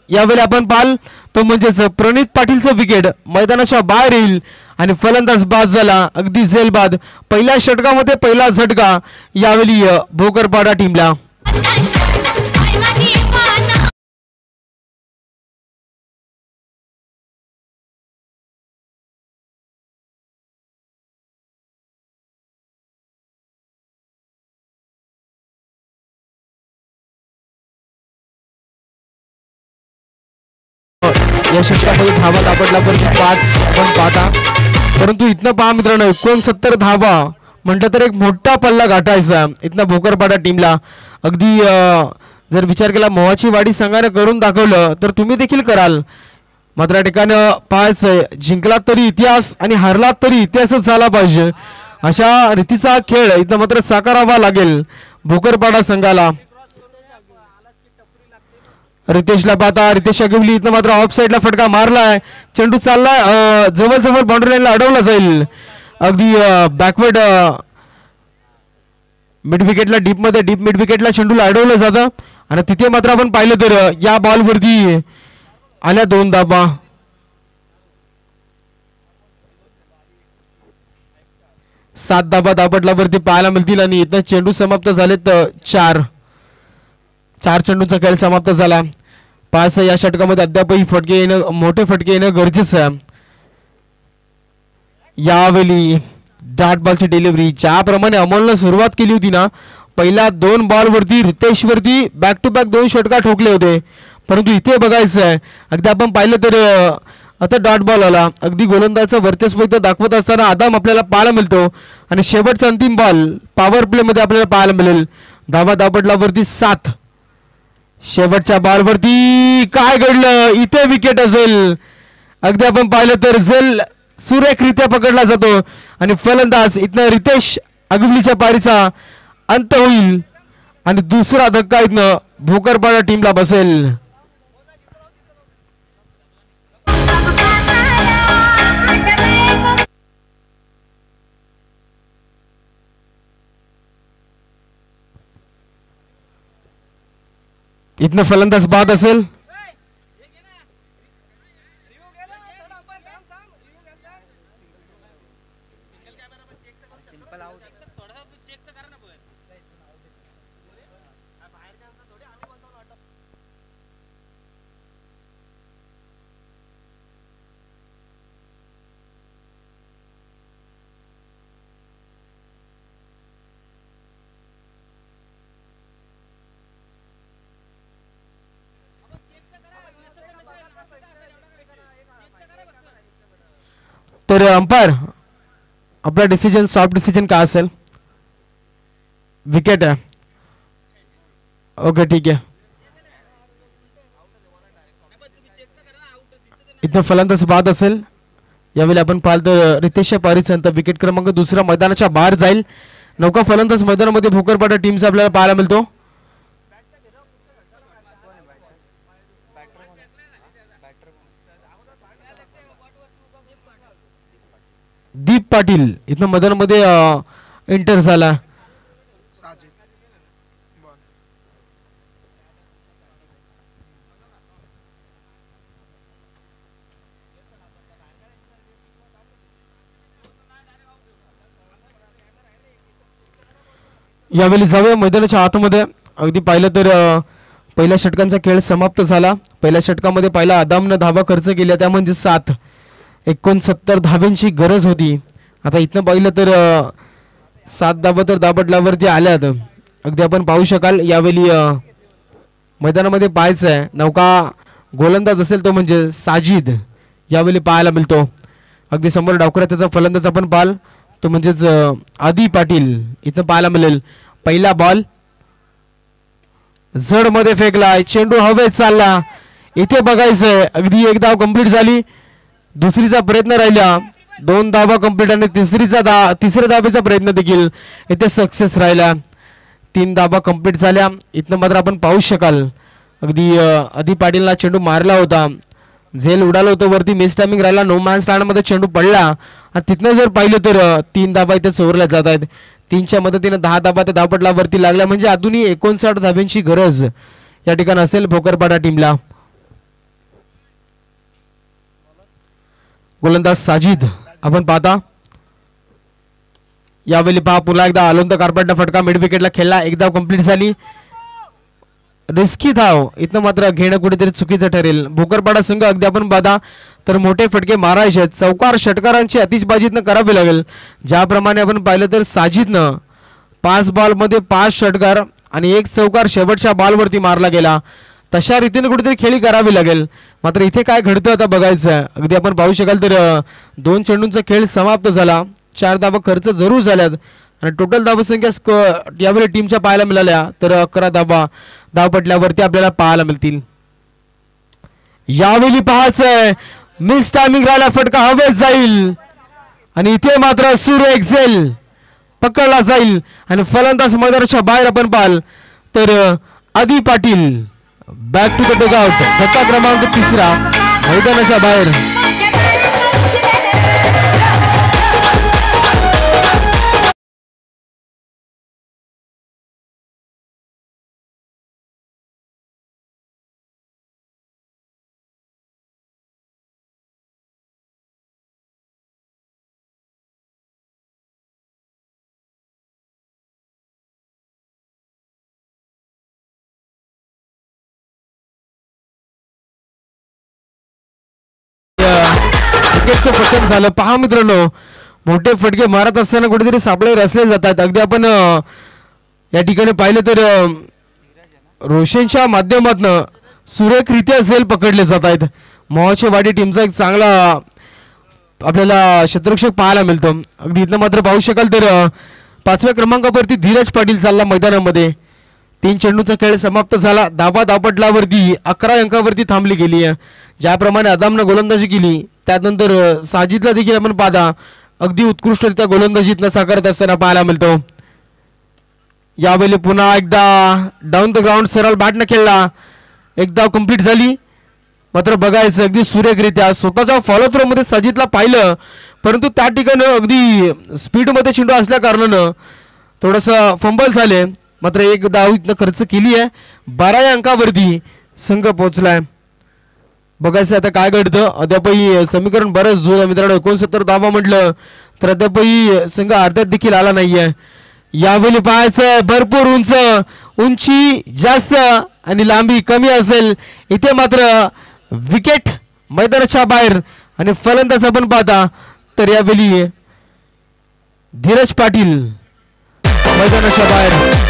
यावेळी आपण पाहाल तो म्हणजेच प्रणित पाटीलचं विकेट मैदानाच्या बाहेर येईल आणि फलंदाज बाद झाला. अगदी झेल बाद. पहिल्या षटकामध्ये पहिला झटका यावेळी भोकरपाडा टीमला. या षटकामध्ये धावा दापटला पण 5 पण पाहता परंतु इथनं पहा मित्रांनो 69 धावा म्हटलं तर एक मोठा पल्ला गाठायचा इथनं भोकरपाडा टीमला. अगदी जर विचार केला मोहाची वाडी संघाने करून दाखवलं तर तुम्ही देखील कराल. मात्र या ठिकाणी पाहायचंय जिंकला तरी इतिहास आणि हरला तरी इतिहासच झाला पाहिजे अशा रीतीचा खेळ इथं मात्र साकारावा लागेल भोकरपाडा संघाला. रितेशला पाहता रितेश अगिवली इथं मात्र ऑफ साईडला फटका मारलाय. चेंडू चाललाय जवळ जवळ बाउंड्री लाईनला अडवला जाईल. अगदी बॅकवर्ड मिड विकेटला डीप मिड विकेटला चेंडूला अडवलं जातं आणि तिथे मात्र आपण पाहिलं तर या बॉलवरती आल्या 2 धावा. सात धावा धावपटलावरती पाहायला मिळतील आणि इथं चेंडू समाप्त झालेत 4 चेंडूचा खेळ समाप्त झाला. 5 या षटकामध्ये अद्यापही फटके येणं मोठे फटके येणं गरजेचं आहे. यावेळी डॉट बॉलची डिलिव्हरी ज्याप्रमाणे अमोलनं सुरुवात केली होती ना पहिल्या 2 बॉलवरती रितेश वरती बॅक टू बॅक 2 षटका ठोकले होते परंतु इथे बघायचं आहे अगदी आपण पाहिलं तर आता डॉट बॉल आला. अगदी गोलंदाजाचं वर्चस्व इथं दाखवत असताना आदाम आपल्याला पाहायला मिळतो आणि शेवटचा अंतिम बॉल पॉवर प्ले मध्ये आपल्याला पाहायला मिळेल. धावा धावपटलावरती 7. शेवटच्या बॉलवरती काय घडलं इथे विकेट असेल. अगदी आपण पाहिलं तर झेल सुरेखरित्या पकडला जातो आणि फलंदाज इथनं रितेश अगिवलीच्या पारीचा अंत होईल आणि दुसरा धक्का इथनं भोकरपाडा टीमला बसेल. इथनं फलंदाज बाद असेल. तर अंपायर आपला डिसिजन सॉफ्ट डिसिजन काय असेल? विकेट आहे. ओके ठीक आहे. इथं फलंदाज बाद असेल. यावेळी आपण पाहतो रितेश पारीस यांचा विकेट क्रमांक दुसरा मैदानाच्या बाहेर जाईल. नौका फलंदाज मैदानामध्ये भोकरपाडा टीमचा आपल्याला पाहायला मिळतो. दीप पाटील इथं मैदानामध्ये एंटर झाला. यावेळी जाऊया मैदानाच्या आतमध्ये. अगदी पाहिलं तर पहिल्या षटकांचा खेळ समाप्त झाला. पहिल्या षटकामध्ये पहिला आदामनं धावा खर्च केला, त्या म्हणजे 69 धाव्यांची गरज होती. आता इथनं पाहिलं तर 7 धावा तर दाबडल्यावरती आल्यात. अगदी आपण पाहू शकाल यावेळी मैदानामध्ये पाहायचं आहे नौका गोलंदाज असेल तो म्हणजे साजिद यावेळी पाहायला मिळतो. अगदी समोर डावकऱ्या त्याचा फलंदाज आपण पाहाल तो म्हणजेच आदी पाटील इथं पाहायला मिळेल. पहिला बॉल जड मध्ये फेकला, चेंडू हवेत चालला. इथे बघायचंय अगदी एक धाव कंप्लीट झाली, दुसरीचा प्रयत्न राहिला, 2 धावा कंप्लीट आणि तिसऱ्या धावेचा प्रयत्न देखील इथे सक्सेस राहिला. 3 धावा कंप्लीट झाल्या. इथनं मात्र आपण पाहू शकाल अगदी आदी पाटीलला चेंडू मारला होता, झेल उडाला होतं वरती, मिस टायमिंग राहिला, नो मॅन्स लँड मध्ये चेंडू पडला आणि तिथनं जर पाहिलं तर 3 धावा इथे चोरल्या जात आहेत. 3च्या मदतीने 10 धावा त्या धावपटला वरती लागल्या म्हणजे अजूनही 59 धाव्यांची गरज या ठिकाणी असेल भोकरपाडा टीमला. गोलंदाज साजिद आपण पाहता यावेळी पहा पुन्हा एकदा अलोंत कार्पेटला फटका मिड विकेटला खेळला, एक धाव कंप्लीट झाली. रिस्की धाव इथं मात्र घेणं कुठेतरी चुकीचं ठरेल. भोकरपाडा संघ अगदी आपण पाहता तर मोठे फटके मारायचे आहेत, चौकार षटकारांची अतिशबाजीतनं करावी लागेल. ज्याप्रमाणे आपण पाहिलं तर साजिदनं 5 बॉलमध्ये 5 षटकार आणि 1 चौकार शेवटच्या बॉलवरती मारला गेला. तशा रीतीने कुठेतरी खेळी करावी लागेल. मात्र इथे काय घडतं आता बघायचं. अगदी आपण पाहू शकाल तर 2 चेंडूंचा खेळ समाप्त झाला, 4 धावा खर्च जरूर झाल्यात आणि टोटल धावसंख्या यावेळी टीमच्या पाहायला मिळाल्या तर 11 धावा धावपटल्यावरती आपल्याला पाहायला मिळतील. यावेळी पाहायचंय मिस टायमिंग राहिला, फटका हवेत जाईल आणि इथे मात्र सुरेख झेल पकडला जाईल आणि फलंदाज मैदानाच्या बाहेर आपण पाहाल तर Adi Patil back to the dugout. धक्का क्रमांक 3 मैदानाच्या बाहेर. विकेटचं पतन झालं. पहा मित्रांनो, मोठे फटके मारत असताना कुठेतरी सापळे रचले जातात. अगदी आपण या ठिकाणी पाहिलं तर रोशनच्या माध्यमातून सुरेखरित्या झेल पकडले जात आहेत. मोहाचे वाडी टीमचा एक चांगला आपल्याला क्षेत्ररक्षक पाहायला मिळतो. अगदी इथं मात्र पाहू शकाल तर 5व्या क्रमांकावरती धीरज पाटील चालला मैदानामध्ये. 3 चेंडूचा खेळ समाप्त झाला, धावपटलावरती 11 अंकावरती थांबली गेली आहे. ज्याप्रमाणे आदामनं गोलंदाजी केली त्यानंतर साजिदला देखील आपण पाहता अगदी उत्कृष्टरित्या गोलंदाजीतनं साकारत असताना पाहायला मिळतो. यावेळी पुन्हा एकदा डाऊन द ग्राउंड सरळ बॅटनं खेळला, एक धाव कंप्लीट झाली. मात्र बघायचं अगदी सुरेखरित्या स्वतःच्या फॉलो थ्रो मध्ये साजिदला पाहिलं, परंतु त्या ठिकाणी अगदी स्पीडमध्ये चेंडू असल्या कारणानं थोडंसं फंबल झाले. मात्र एक धाव इथनं खर्च केली आहे. 12 या अंकावरती संघ पोहोचलाय. बघायचं आता काय घडतं. अद्यापही समीकरण बरंच जुळलं मित्रांनो. 69 धावा म्हटलं तर अद्यापही संघ अर्ध्यात देखील आला नाहीये. यावेळी पाहायचं भरपूर उंची जास्त आणि लांबी कमी असेल. इथे मात्र विकेट मैदानाच्या बाहेर आणि फलंदाज आपण पाहता तर यावेळी धीरज पाटील मैदानाच्या बाहेर.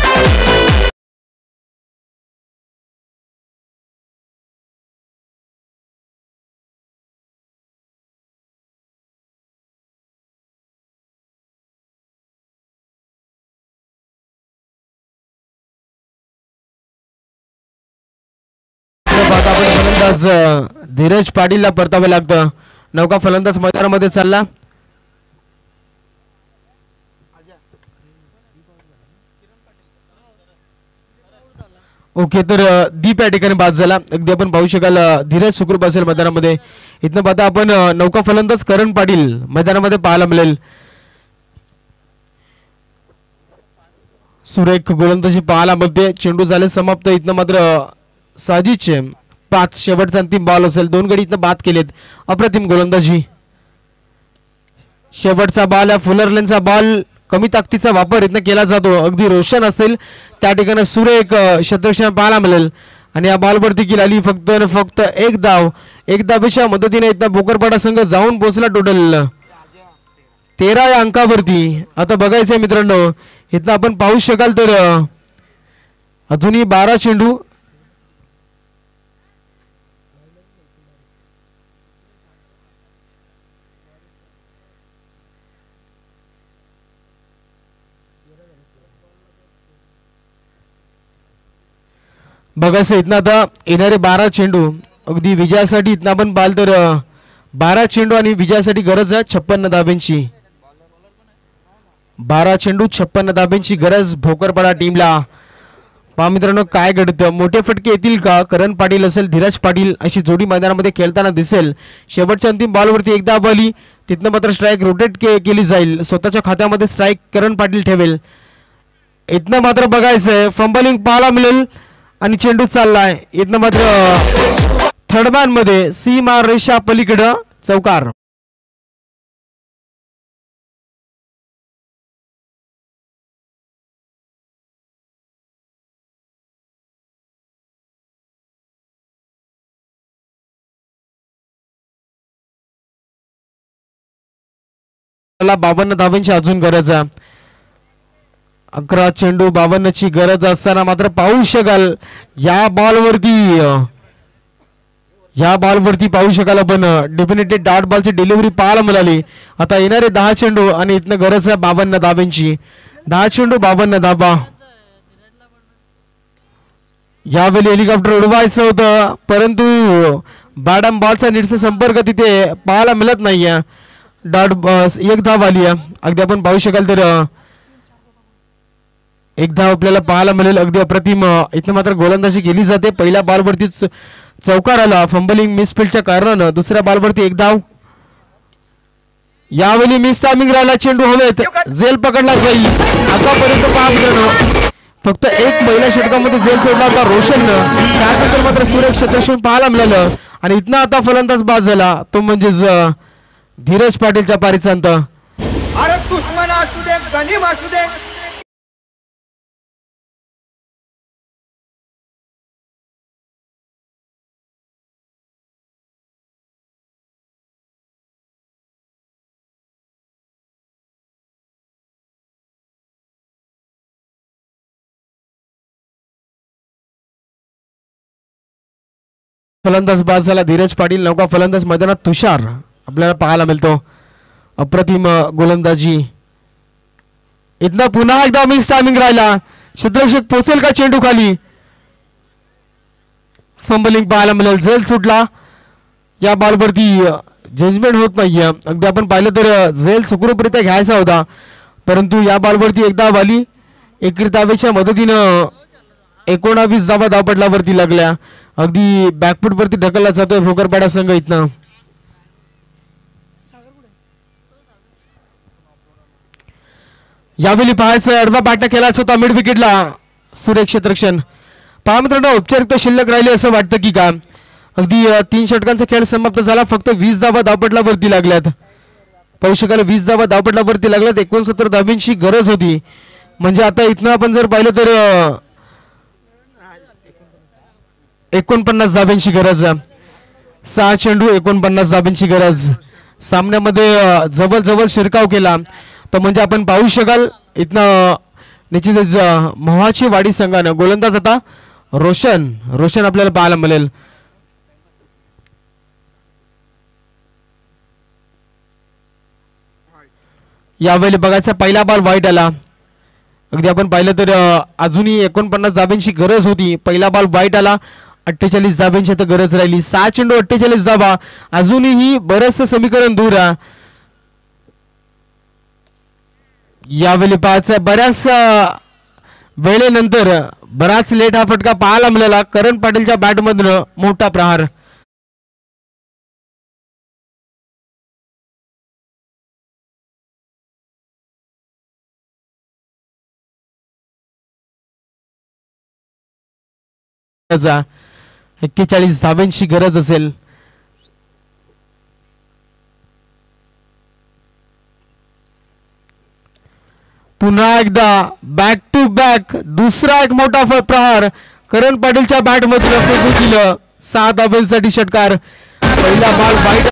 आपण फलंदाज धीरज पाटीलला परतावे लागतं. नौका फलंदाज मैदानामध्ये चालला. ओके तर दीप या ठिकाणी बाद झाला. अगदी आपण पाहू शकाल धीरज सुखरूप असेल मैदानामध्ये. इथनं पाहता आपण नौका फलंदाज करण पाटील मैदानामध्ये पाहायला मिळेल. सुरेख गोलंदाजी पाहायला मिळते. चेंडू झाले समाप्त. इथनं मात्र साजिदचे 5 शेवटचा अंतिम बॉल असेल. 2 गडी इथनं बाद केलेत. अप्रतिम गोलंदाजी. शेवटचा बॉल फुलरलेनचा बॉल कमी ताकदीचा वापर इथनं केला जातो. अगदी रोशन असेल त्या ठिकाणी सुरेख क्षेत्ररक्षण पाहायला मिळेल. आणि या बॉलवर देखील आली फक्त एक धाव. एक धावेच्या मदतीने इथं भोकरपाडा संघ जाऊन पोहोचला टोटल 13 या अंकावरती. आता बघायचंय मित्रांनो, इथं आपण पाहू शकाल तर अजूनही 12 चेंडू. बघायचं इथनं आता येणारे 12 चेंडू अगदी विजयासाठी. इथनं आपण पाहिलं तर 12 चेंडू आणि विजयासाठी गरज आहे 56 धाब्यांची. 12 चेंडू 56 धाब्यांची गरज भोकरपाडा टीमला. पहा मित्रांनो काय घडतं. मोठे फटके येतील का? करण पाटील असेल धीरज पाटील अशी जोडी मैदानामध्ये खेळताना दिसेल. शेवटच्या अंतिम बॉलवरती एकदा आली. तिथनं मात्र स्ट्राईक रोटेट केली जाईल. स्वतःच्या खात्यामध्ये स्ट्राईक करण पाटील ठेवेल. इथनं मात्र बघायचंय फंबलिंग पाहायला मिळेल आणि चेंडू चाललाय. इथनं मात्र थर्डमॅन मध्ये सीमा रेषा पलीकडं चौकार. मला 52 धावांची अजून गरज आहे. 11 चेंडू 52 ची गरज असताना मात्र पाहू शकाल या बॉलवरती पाहू शकाल आपण डेफिनेटली डॉट बॉलची डिलिव्हरी पाहायला मिळाली. आता येणारे 10 चेंडू आणि इथनं गरज आहे 52 धावांची. 10 चेंडू 52 धावा. यावेळी हेलिकॉप्टर उडवायचं होतं परंतु बॅटम बॉलचा नीटचा संपर्क तिथे पाहायला मिळत नाहीये. एक धाव आली आहे. अगदी आपण पाहू शकाल तर एक धाव आपल्याला पाहायला मिळेल. अगदी अप्रतिम. इथं मात्र गोलंदाजी केली जाते. पहिल्या बॉलवरतीच चौकार आला फंबलिंग मिसफिल्डच्या कारणानं. दुसऱ्या बॉलवरती एक धाव. यावेळी मिस टायमिंग राहिला. चेंडू हवेत झेल पकडला जाईल. आतापर्यंत पहा मित्रांनो फक्त एक पहिल्या षटकामध्ये झेल सोडला होता रोशननं. त्यानंतर मात्र सुरेख क्षेत्ररक्षण पाहायला मिळालं आणि इथनं आता फलंदाज बाद झाला तो म्हणजेच धीरज पाटीलच्या पारीचा अंत. अरे दुश्मन असू दे गनीम असू दे. फलंदाज बाद झाला धीरज पाटील. नौका फलंदाज मैदानात तुषार आपल्याला पाहायला मिळतो. अप्रतिम गोलंदाजी. इथनं पुन्हा एकदा मिस टायमिंग राहिला. क्षेत्ररक्षक पोचेल का चेंडू खाली? फंबलिंग पाहायला मिळेल. झेल सुटला. या बॉलवरती जजमेंट होत नाहीये. अगदी आपण पाहिलं तर झेल सुखरूपरित्या घ्यायचा होता परंतु या बॉलवरती एकदा आली. एकरी धावेच्या मदतीनं 19 धावा धावपटलावरती लागल्या. अगदी बॅकफूट वरती ढकलला जातोय भोकरपाडा संघ इथनं. यावेळी पाहायचं अडवा बॅटने केलाच होता मिड विकेटला सुरेख क्षेत्रक्षण. पहा मित्रांनो, औपचारिकता शिल्लक राहिली असं वाटतं की का. अगदी 3 षटकांचा खेळ समाप्त झाला. फक्त 20 धावा धावपटलावरती लागल्यात. पाहू शकाल 20 धावा धावपटलावरती लागल्यात. 69 धावांची गरज होती. म्हणजे आता इथनं आपण जर पाहिलं तर 49 धावांची गरज. 6 चेंडू 49 धावांची गरज. सामन्यामध्ये जवळ शिरकाव केला. तर म्हणजे आपण पाहू शकाल इथनं निश्चितच मोहाची वाडी संघानं गोलंदाज आता रोशन आपल्याला पाहायला मिळेल. यावेळी बघायचा पहिला बॉल वाईट आला. अगदी आपण पाहिलं तर अजूनही 49 धावांची गरज होती. पहिला बॉल वाईट आला. 48 धावांची आता गरज राहिली. 6 चेंडू 48 धावा. अजूनही बरंचसं समीकरण दूर आहे. यावेळी पाहायचं बऱ्याच वेळेनंतर बराच लेट हा फटका पाहायला मिळाला. करण पाटीलच्या बॅटमधनं मोठा प्रहार. जा 41 धावांची गरज असेल. पुन्हा एकदा बॅक टू बॅक दुसरा एक मोठा प्रहार करण पाटीलच्या बॅट मधून फेकून दिलं. 6 धावांसाठी षटकार. पहिला बॉल वाईट.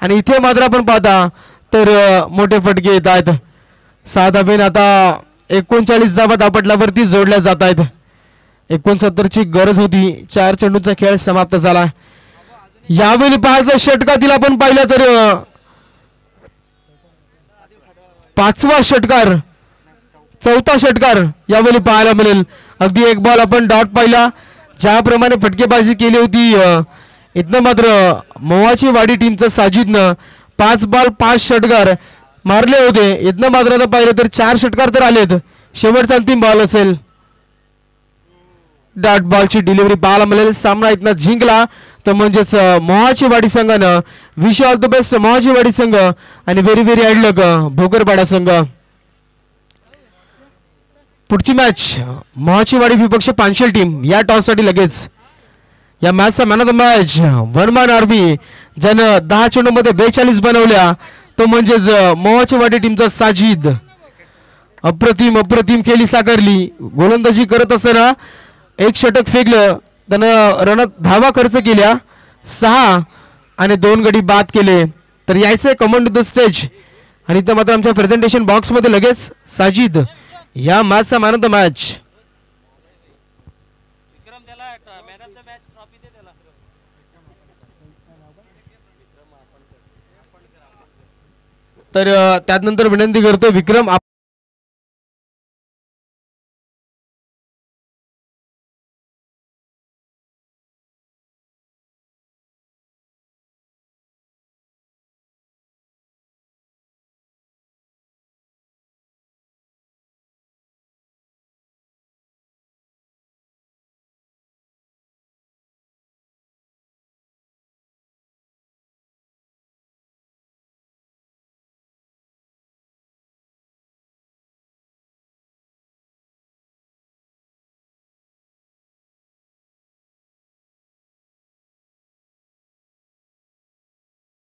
आणि इथे मात्र आपण पाहता तर मोठे फटके येत आहेत. 6 धावे आता 39 धावा धावपटलावरती जोडल्या जात आहेत. 69 ची गरज होती. 4 चेंडूचा खेळ समाप्त झाला. यावेळी पाहायचं षटकातील आपण पाहिलं तर 5वा षटकार 4था षटकार यावेळी पाहायला मिळेल. अगदी एक बॉल आपण डॉट पाहिला. ज्याप्रमाणे फटकेबाजी केली होती इथनं मात्र मोहाची वाडी टीमचं साजिदनं 5 बॉल 5 षटकार मारले होते. इथनं मात्र आता पाहिलं तर 4 षटकार तर आलेत. शेवटचा अंतिम बॉल असेल. डॉट बॉलची डिलिव्हरी पाहायला मिळेल. सामना इथनं जिंकला तर म्हणजेच मोहाची वाडी संघानं. विश ऑल द बेस्ट मोहाची वाडी संघ आणि व्हेरी व्हेरी हॅड लक भोकरपाडा संघ. पुढची मॅच मोहाची वाडी विपक्ष पांचेल टीम या टॉस साठी लगेच. या मॅचचा मॅन ऑफ द मॅच वर्मान आर्मी ज्यानं 10 चेंडूमध्ये 42 बनवल्या तो म्हणजेच मोहाची वाडी टीमचा साजिद. अप्रतिम खेळी साकारली. गोलंदाजी करत असताना एक षटक फेकलं. त्यानं रनात धावा खर्च केल्या 6 आणि 2 गडी बाद केले. तर यायचं कमांड टू द स्टेज. आणि इथं मात्र आमच्या प्रेझेंटेशन बॉक्स मध्ये लगेच साजिद या मॅचचा मॅन ऑफ द मॅच. तर त्यानंतर विनंती करतो विक्रम